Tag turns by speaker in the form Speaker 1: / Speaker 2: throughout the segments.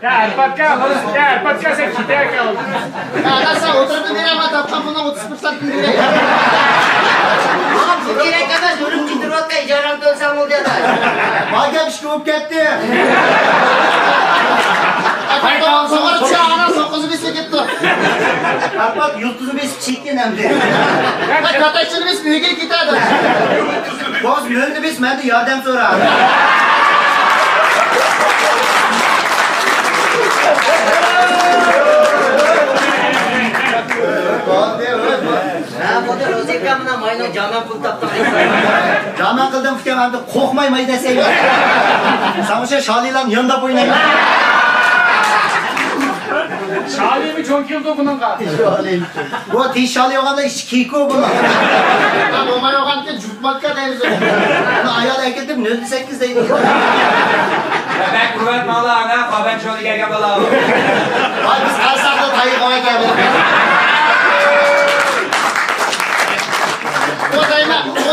Speaker 1: Erpatka sen kitaya kal.
Speaker 2: Sen oturdu bir ama tapkan bundan 30 fırsat dinleyin.
Speaker 3: Ama bu gerek emez. Ölüm ciddirotka icaran dönsem ol diye da.
Speaker 2: Bak gelmiş ki hop gitti. Tamam sonra çağına sokuzu bir gitti.
Speaker 3: Bak yurtuzu biz çiğken hem de.
Speaker 2: Bak kataşını biz büyüge gitardı.
Speaker 3: Boz yönünü biz ben de yardım sonra. Ha, bu da rozeklamına mayno canan pul taptım.
Speaker 2: Canan kıldım fikrim hem de korkmay may deseyim. Samışa şalilan yanında boynayım.
Speaker 1: Şali mi çok yıldı bunun ka?
Speaker 2: Bu tiş şali yoğanda iş kiko bunu. Ben o may yoğanda cütmak kadar bunu ayağına ekledim nöldü 8'deydi.
Speaker 4: Ben kuvvet malı ana, kaben çoğunu gege bala.
Speaker 2: Ay biz her saatte tayı koya geldik.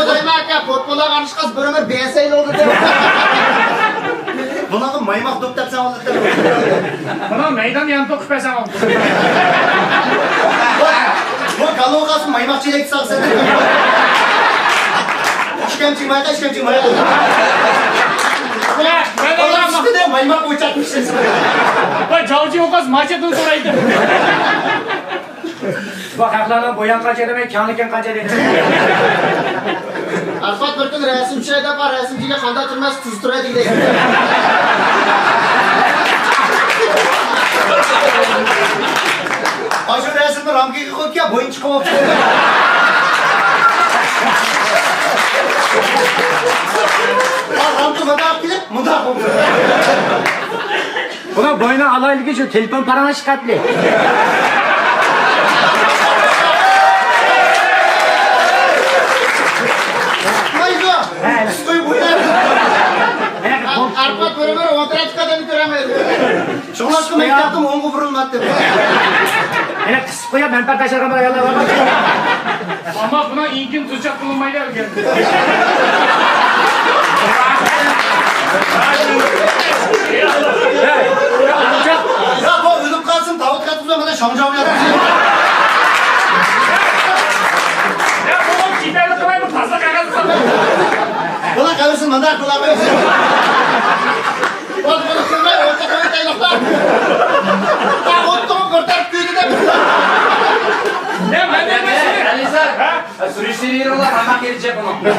Speaker 2: O daymak ya potpola karışkaz bir ömür beğenseyli oldu diye. Buna maymak dop tepsen oldu diye.
Speaker 1: Buna meydan yanında küpesen oldu.
Speaker 2: Bu kalı okasın maymak çilek saksı. İşkemçin mayda işkemçin mayda.
Speaker 1: Ben
Speaker 2: Oğlum işte de maymak uçakmışız.
Speaker 1: Ben Cavcı Okaz maçedin soraydı.
Speaker 4: Bak haklarına boyan kaç demek, kanlıken kaç demek.
Speaker 2: Arfat bir gün resim şeyde var, resimciyle kanda tırmaz tuztura gidiyor. Aşırı resimde ramki koyup ya boyun çıkamam. Ramki mıdak gidip mıdak oldu.
Speaker 4: Buna boyuna alaylı geçiyor, telefon parana şikayetli.
Speaker 2: Mayzo! Sıkıyı boyuna. Arfat böyle böyle 10 kadar göremedi. Şunu aşkıma yaptım 10 vurulmadı.
Speaker 4: Hele kısık koya, ben pek aşağı kamera yallar var.
Speaker 1: Ama buna ilgin tutacak bulunmayla geldi.
Speaker 2: Ya bu ölüp kalsın tavuk katı kadar şamcam yapmış.
Speaker 1: Ya bu gidelim kolay mı? Fazla kakası sana.
Speaker 2: Buna kalırsın mandar kullanmıyorsun. Bak bunu kırmayı orta koyun dayanaklar. Ya ottuğun kurtar kuyunu da.
Speaker 1: Ya ben de başlayayım.
Speaker 4: Alizar, sürüşleri yeri olan hamak gelecek onu.